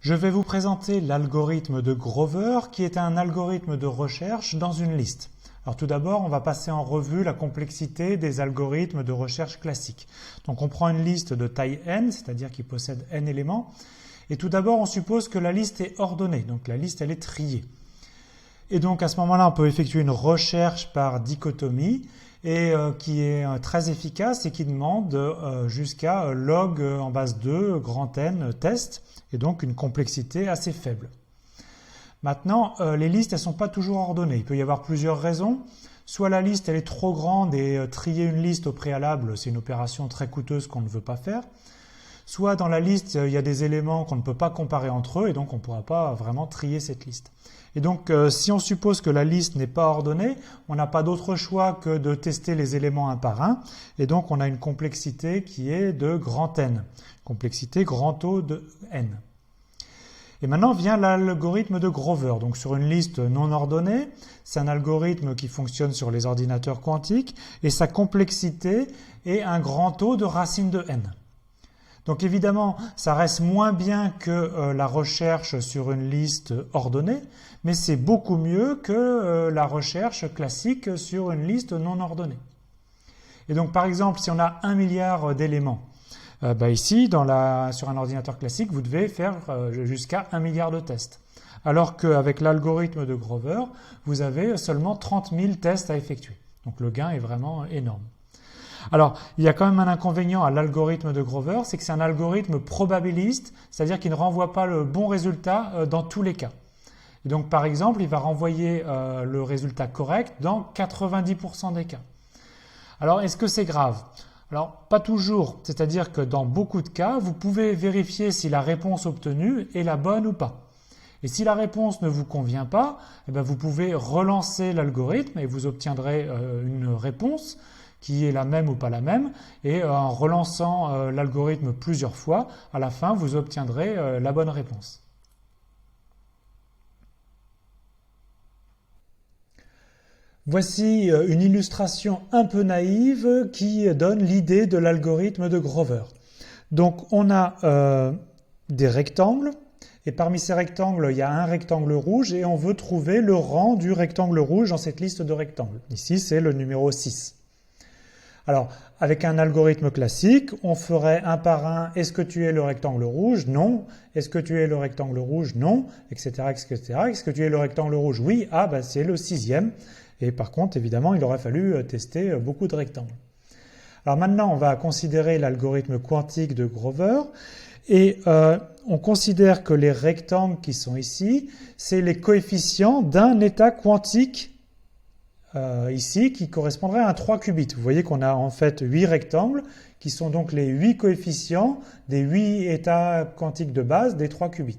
Je vais vous présenter l'algorithme de Grover qui est un algorithme de recherche dans une liste. Alors tout d'abord, on va passer en revue la complexité des algorithmes de recherche classiques. Donc on prend une liste de taille n, c'est-à-dire qui possède n éléments. Et tout d'abord, on suppose que la liste est ordonnée, donc la liste elle est triée. Et donc à ce moment-là, on peut effectuer une recherche par dichotomie et qui est très efficace et qui demande jusqu'à log en base 2 grand N test et donc une complexité assez faible. Maintenant, les listes elles sont pas toujours ordonnées. Il peut y avoir plusieurs raisons. Soit la liste elle est trop grande et trier une liste au préalable, c'est une opération très coûteuse qu'on ne veut pas faire. Soit dans la liste, il y a des éléments qu'on ne peut pas comparer entre eux et donc on ne pourra pas vraiment trier cette liste. Et donc, si on suppose que la liste n'est pas ordonnée, on n'a pas d'autre choix que de tester les éléments un par un. Et donc, on a une complexité qui est de grand N, complexité grand O de N. Et maintenant vient l'algorithme de Grover. Donc, sur une liste non ordonnée, c'est un algorithme qui fonctionne sur les ordinateurs quantiques et sa complexité est un grand O de racine de N. Donc évidemment, ça reste moins bien que la recherche sur une liste ordonnée, mais c'est beaucoup mieux que la recherche classique sur une liste non ordonnée. Et donc par exemple, si on a 1 milliard d'éléments, ici, sur un ordinateur classique, vous devez faire jusqu'à 1 milliard de tests. Alors qu'avec l'algorithme de Grover, vous avez seulement 30 000 tests à effectuer. Donc le gain est vraiment énorme. Alors, il y a quand même un inconvénient à l'algorithme de Grover, c'est que c'est un algorithme probabiliste, c'est-à-dire qu'il ne renvoie pas le bon résultat dans tous les cas. Et donc, par exemple, il va renvoyer le résultat correct dans 90% des cas. Alors, est-ce que c'est grave? Alors, pas toujours, c'est-à-dire que dans beaucoup de cas, vous pouvez vérifier si la réponse obtenue est la bonne ou pas. Et si la réponse ne vous convient pas, vous pouvez relancer l'algorithme et vous obtiendrez une réponse qui est la même ou pas la même, et en relançant l'algorithme plusieurs fois, à la fin, vous obtiendrez la bonne réponse. Voici une illustration un peu naïve qui donne l'idée de l'algorithme de Grover. Donc, on a des rectangles, et parmi ces rectangles, il y a un rectangle rouge, et on veut trouver le rang du rectangle rouge dans cette liste de rectangles. Ici, c'est le numéro 6. Alors, avec un algorithme classique, on ferait un par un, est-ce que tu es le rectangle rouge? Non. Est-ce que tu es le rectangle rouge? Non, etc., etc. Est-ce que tu es le rectangle rouge? Oui. Ah, c'est le 6e. Et par contre, évidemment, il aurait fallu tester beaucoup de rectangles. Alors maintenant, on va considérer l'algorithme quantique de Grover. Et on considère que les rectangles qui sont ici, c'est les coefficients d'un état quantique ici, qui correspondrait à un 3 qubits. Vous voyez qu'on a en fait 8 rectangles, qui sont donc les 8 coefficients des 8 états quantiques de base des 3 qubits.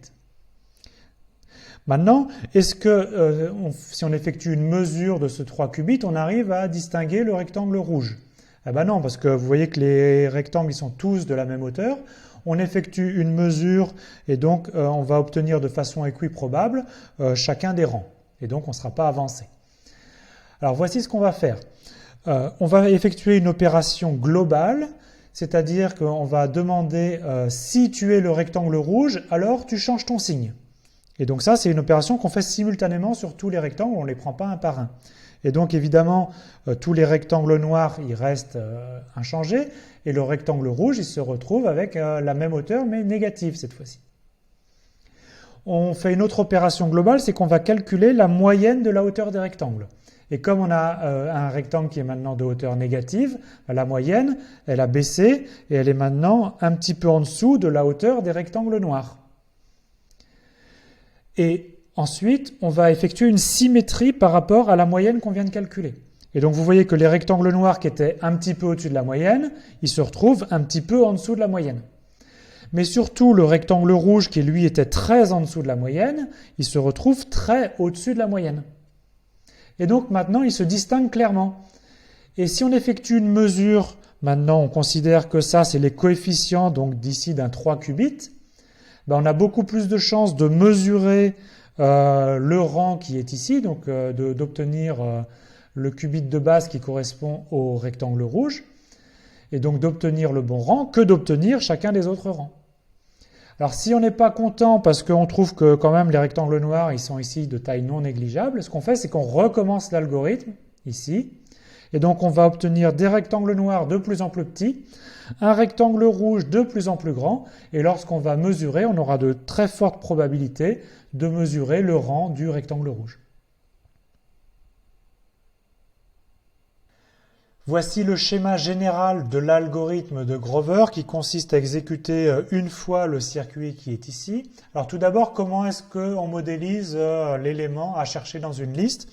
Maintenant, est-ce que si on effectue une mesure de ce 3 qubits, on arrive à distinguer le rectangle rouge? Eh ben non, parce que vous voyez que les rectangles ils sont tous de la même hauteur. On effectue une mesure et donc on va obtenir de façon équiprobable chacun des rangs. Et donc on ne sera pas avancé. Alors voici ce qu'on va faire. On va effectuer une opération globale, c'est-à-dire qu'on va demander si tu es le rectangle rouge, alors tu changes ton signe. Et donc ça, c'est une opération qu'on fait simultanément sur tous les rectangles, on ne les prend pas un par un. Et donc évidemment, tous les rectangles noirs, ils restent inchangés, et le rectangle rouge, il se retrouve avec la même hauteur, mais négative cette fois-ci. On fait une autre opération globale, c'est qu'on va calculer la moyenne de la hauteur des rectangles. Et comme on a un rectangle qui est maintenant de hauteur négative, la moyenne, elle a baissé et elle est maintenant un petit peu en dessous de la hauteur des rectangles noirs. Et ensuite, on va effectuer une symétrie par rapport à la moyenne qu'on vient de calculer. Et donc vous voyez que les rectangles noirs qui étaient un petit peu au-dessus de la moyenne, ils se retrouvent un petit peu en dessous de la moyenne. Mais surtout, le rectangle rouge qui lui était très en dessous de la moyenne, il se retrouve très au-dessus de la moyenne. Et donc maintenant, il se distingue clairement. Et si on effectue une mesure, maintenant on considère que ça, c'est les coefficients donc d'ici d'un 3 qubits, on a beaucoup plus de chances de mesurer le rang qui est ici, donc d'obtenir le qubit de base qui correspond au rectangle rouge, et donc d'obtenir le bon rang, que d'obtenir chacun des autres rangs. Alors si on n'est pas content parce qu'on trouve que quand même les rectangles noirs ils sont ici de taille non négligeable, ce qu'on fait c'est qu'on recommence l'algorithme ici et donc on va obtenir des rectangles noirs de plus en plus petits, un rectangle rouge de plus en plus grand et lorsqu'on va mesurer on aura de très fortes probabilités de mesurer le rang du rectangle rouge. Voici le schéma général de l'algorithme de Grover qui consiste à exécuter une fois le circuit qui est ici. Alors tout d'abord, comment est-ce qu'on modélise l'élément à chercher dans une liste?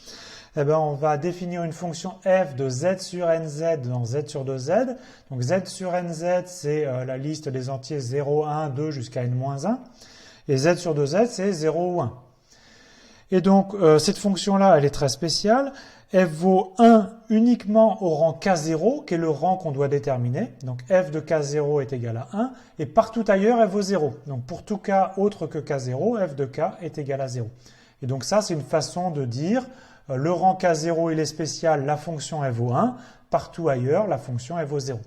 Eh bien, on va définir une fonction f de z sur nz dans z sur 2z. Donc z sur nz, c'est la liste des entiers 0, 1, 2 jusqu'à n-1. Et z sur 2z, c'est 0 ou 1. Et donc, cette fonction-là, elle est très spéciale. F vaut 1 uniquement au rang K0, qui est le rang qu'on doit déterminer. Donc f de K0 est égal à 1, et partout ailleurs, f vaut 0. Donc pour tout cas autre que K0, f de K est égal à 0. Et donc ça, c'est une façon de dire, le rang K0, il est spécial, la fonction f vaut 1, partout ailleurs, la fonction f vaut 0.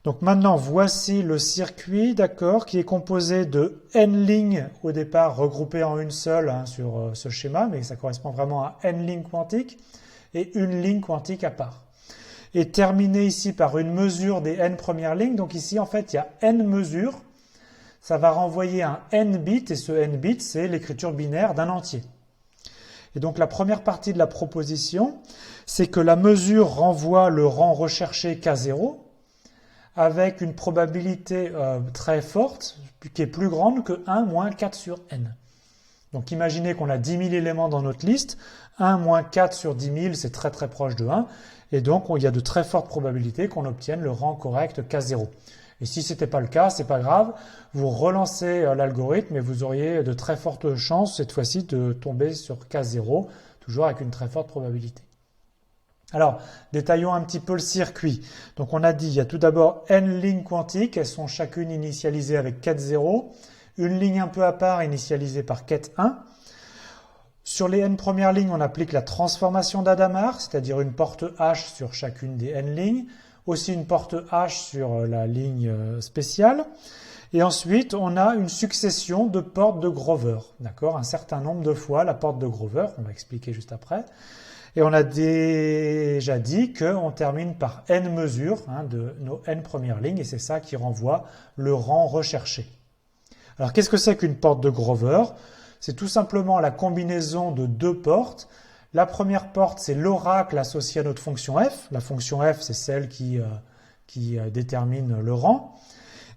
Donc maintenant, voici le circuit, d'accord, qui est composé de n lignes au départ regroupées en une seule sur ce schéma, mais ça correspond vraiment à n lignes quantiques, et une ligne quantique à part. Et terminé ici par une mesure des n premières lignes, donc ici en fait il y a n mesures, ça va renvoyer un n bits, et ce n bits c'est l'écriture binaire d'un entier. Et donc la première partie de la proposition, c'est que la mesure renvoie le rang recherché K0, avec une probabilité très forte, qui est plus grande que 1 moins 4 sur n. Donc imaginez qu'on a 10 000 éléments dans notre liste, 1 moins 4 sur 10 000, c'est très très proche de 1, et donc il y a de très fortes probabilités qu'on obtienne le rang correct K0. Et si ce n'était pas le cas, c'est pas grave, vous relancez l'algorithme et vous auriez de très fortes chances, cette fois-ci, de tomber sur K0, toujours avec une très forte probabilité. Alors, détaillons un petit peu le circuit. Donc on a dit, il y a tout d'abord n lignes quantiques, elles sont chacune initialisées avec quête 0, une ligne un peu à part initialisée par quête 1. Sur les n premières lignes, on applique la transformation d'Adamar, c'est-à-dire une porte H sur chacune des n lignes, aussi une porte H sur la ligne spéciale. Et ensuite, on a une succession de portes de Grover, d'accord, un certain nombre de fois la porte de Grover, on va expliquer juste après. Et on a déjà dit qu'on termine par n mesures de nos n premières lignes, et c'est ça qui renvoie le rang recherché. Alors qu'est-ce que c'est qu'une porte de Grover? C'est tout simplement la combinaison de deux portes. La première porte, c'est l'oracle associé à notre fonction f. La fonction f, c'est celle qui détermine le rang.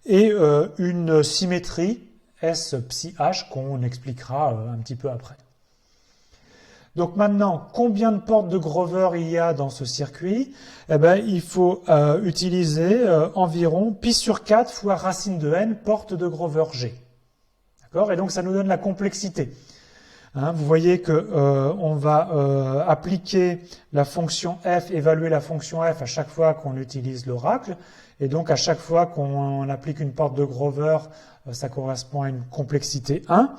Et une symétrie S psi h qu'on expliquera un petit peu après. Donc maintenant, combien de portes de Grover il y a dans ce circuit? Eh bien, il faut utiliser environ pi sur 4 fois racine de n portes de Grover G. D'accord? Et donc ça nous donne la complexité. Vous voyez que on va appliquer la fonction f, évaluer la fonction f à chaque fois qu'on utilise l'oracle. Et donc à chaque fois qu'on applique une porte de Grover, ça correspond à une complexité 1.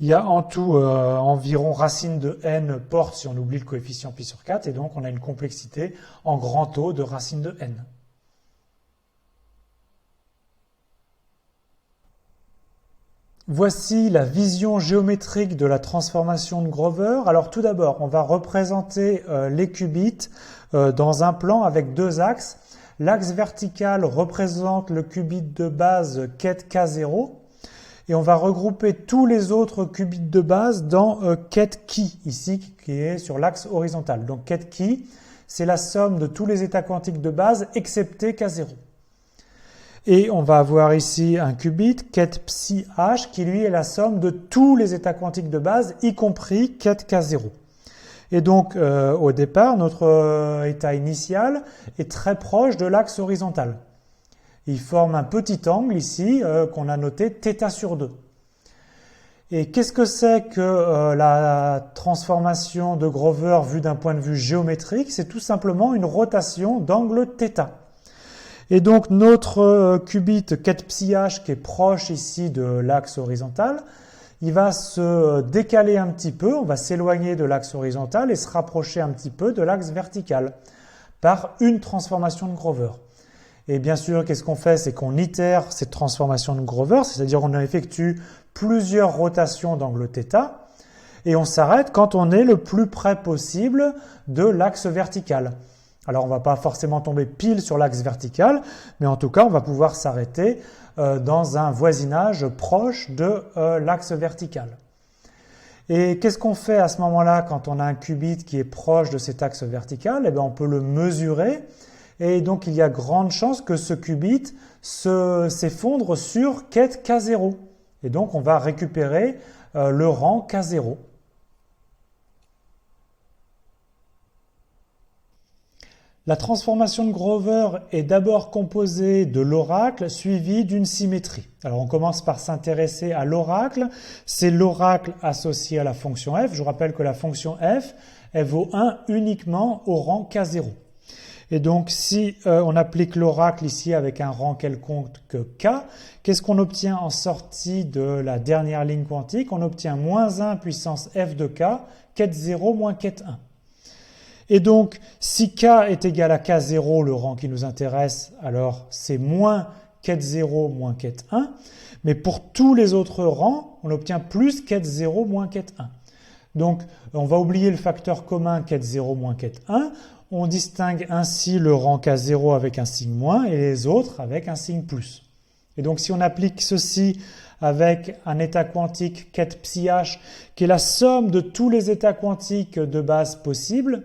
Il y a en tout environ racine de n portes si on oublie le coefficient pi sur 4. Et donc on a une complexité en grand O de racine de n. Voici la vision géométrique de la transformation de Grover. Alors tout d'abord, on va représenter les qubits dans un plan avec deux axes. L'axe vertical représente le qubit de base quête K0 et on va regrouper tous les autres qubits de base dans quête Ki, ici qui est sur l'axe horizontal. Donc quête Ki, c'est la somme de tous les états quantiques de base excepté K0. Et on va avoir ici un qubit, quête psi h, qui lui est la somme de tous les états quantiques de base, y compris quête K0. Et donc, au départ, notre état initial est très proche de l'axe horizontal. Il forme un petit angle ici, qu'on a noté θ sur 2. Et qu'est-ce que c'est que la transformation de Grover vue d'un point de vue géométrique? C'est tout simplement une rotation d'angle θ. Et donc notre qubit quête psi h qui est proche ici de l'axe horizontal, il va se décaler un petit peu, on va s'éloigner de l'axe horizontal et se rapprocher un petit peu de l'axe vertical par une transformation de Grover. Et bien sûr, qu'est-ce qu'on fait? C'est qu'on itère cette transformation de Grover, c'est-à-dire qu'on effectue plusieurs rotations d'angle θ, et on s'arrête quand on est le plus près possible de l'axe vertical. Alors on ne va pas forcément tomber pile sur l'axe vertical, mais en tout cas on va pouvoir s'arrêter dans un voisinage proche de l'axe vertical. Et qu'est-ce qu'on fait à ce moment-là quand on a un qubit qui est proche de cet axe vertical? Eh bien, on peut le mesurer et donc il y a grande chance que ce qubit s'effondre sur quête K0. Et donc on va récupérer le rang K0. La transformation de Grover est d'abord composée de l'oracle suivi d'une symétrie. Alors on commence par s'intéresser à l'oracle. C'est l'oracle associé à la fonction f. Je vous rappelle que la fonction f, elle vaut 1 uniquement au rang K0. Et donc si on applique l'oracle ici avec un rang quelconque que K, qu'est-ce qu'on obtient en sortie de la dernière ligne quantique? On obtient moins 1 puissance f de K, quête 0 moins quête 1. Et donc, si k est égal à k0, le rang qui nous intéresse, alors c'est moins quête 0 moins quête 1. Mais pour tous les autres rangs, on obtient plus quête 0 moins quête 1. Donc, on va oublier le facteur commun quête 0 moins quête 1. On distingue ainsi le rang k0 avec un signe moins et les autres avec un signe plus. Et donc, si on applique ceci avec un état quantique quête psi h, qui est la somme de tous les états quantiques de base possibles,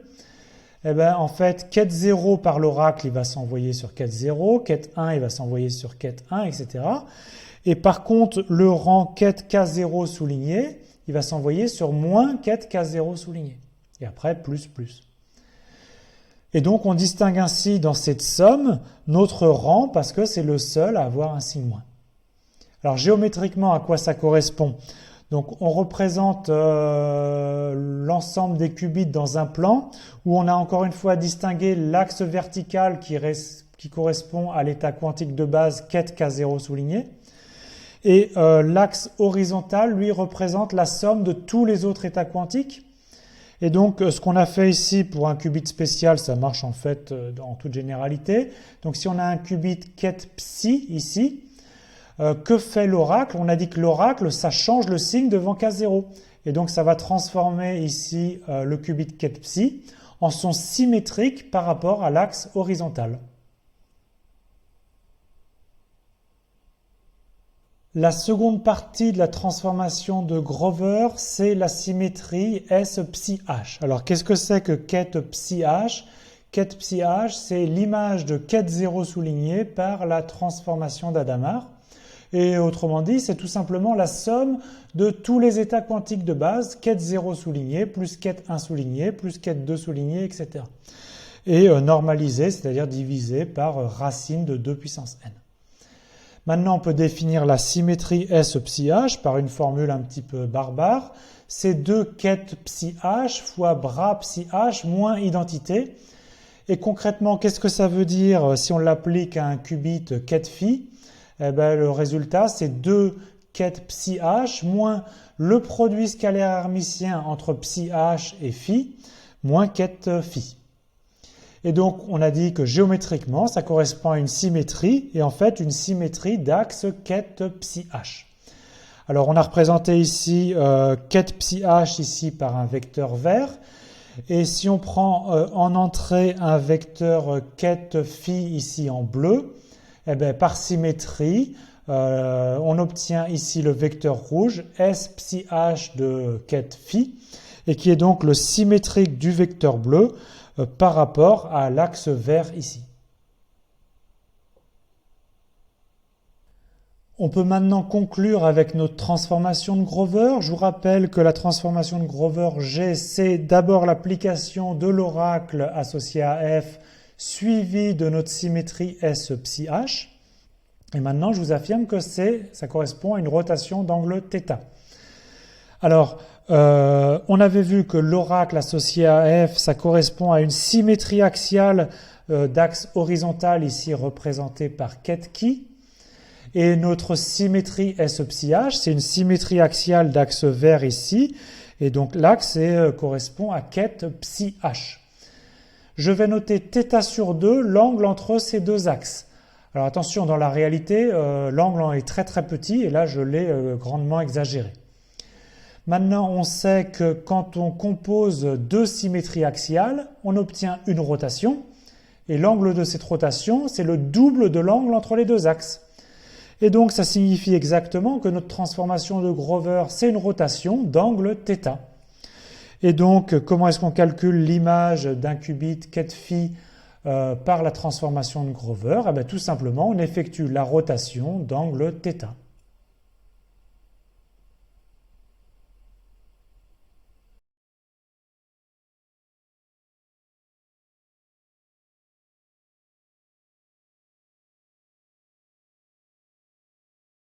eh bien, en fait, quête 0 par l'oracle, il va s'envoyer sur quête 0, quête 1, il va s'envoyer sur quête 1, etc. Et par contre, le rang quête K0 souligné, il va s'envoyer sur moins quête K0 souligné. Et après, plus, plus. Et donc, on distingue ainsi dans cette somme notre rang parce que c'est le seul à avoir un signe moins. Alors, géométriquement, à quoi ça correspond? Donc on représente l'ensemble des qubits dans un plan où on a encore une fois distingué l'axe vertical qui correspond à l'état quantique de base quête K0 souligné. Et l'axe horizontal, lui, représente la somme de tous les autres états quantiques. Et donc ce qu'on a fait ici pour un qubit spécial, ça marche en fait en toute généralité. Donc si on a un qubit quête psi ici, que fait l'oracle? On a dit que l'oracle, ça change le signe devant K0. Et donc, ça va transformer ici le qubit quête psi en son symétrique par rapport à l'axe horizontal. La seconde partie de la transformation de Grover, c'est la symétrie S psi h. Alors, qu'est-ce que c'est que quête psi h? Quête psi h, c'est l'image de quête 0 soulignée par la transformation d'Adamar. Et autrement dit, c'est tout simplement la somme de tous les états quantiques de base, quête 0 souligné, plus quête 1 souligné, plus quête 2 souligné, etc. Et normalisé, c'est-à-dire divisé par racine de 2 puissance n. Maintenant, on peut définir la symétrie S psi h par une formule un petit peu barbare. C'est 2 quêtes psi h fois bras psi h moins identité. Et concrètement, qu'est-ce que ça veut dire si on l'applique à un qubit quête phi? Eh bien, le résultat, c'est 2 quête psi h moins le produit scalaire hermitien entre psi h et phi moins quête phi. Et donc, on a dit que géométriquement, ça correspond à une symétrie, et en fait, une symétrie d'axe quête psi h. Alors, on a représenté ici quête psi h ici par un vecteur vert, et si on prend en entrée un vecteur quête phi ici en bleu, eh bien, par symétrie, on obtient ici le vecteur rouge, S psi h de quête phi, et qui est donc le symétrique du vecteur bleu par rapport à l'axe vert ici. On peut maintenant conclure avec notre transformation de Grover. Je vous rappelle que la transformation de Grover G, c'est d'abord l'application de l'oracle associé à F, suivi de notre symétrie S psi h. Et maintenant, je vous affirme que ça correspond à une rotation d'angle θ. Alors, on avait vu que l'oracle associé à F, ça correspond à une symétrie axiale d'axe horizontal, ici représentée par quête qui. Et notre symétrie S psi h, c'est une symétrie axiale d'axe vert ici. Et donc l'axe correspond à quête psi h. Je vais noter θ sur 2, l'angle entre ces deux axes. Alors attention, dans la réalité, l'angle en est très très petit et là je l'ai grandement exagéré. Maintenant, on sait que quand on compose deux symétries axiales, on obtient une rotation et l'angle de cette rotation, c'est le double de l'angle entre les deux axes. Et donc ça signifie exactement que notre transformation de Grover, c'est une rotation d'angle θ. Et donc, comment est-ce qu'on calcule l'image d'un qubit ket phi par la transformation de Grover? Eh bien, tout simplement, on effectue la rotation d'angle θ.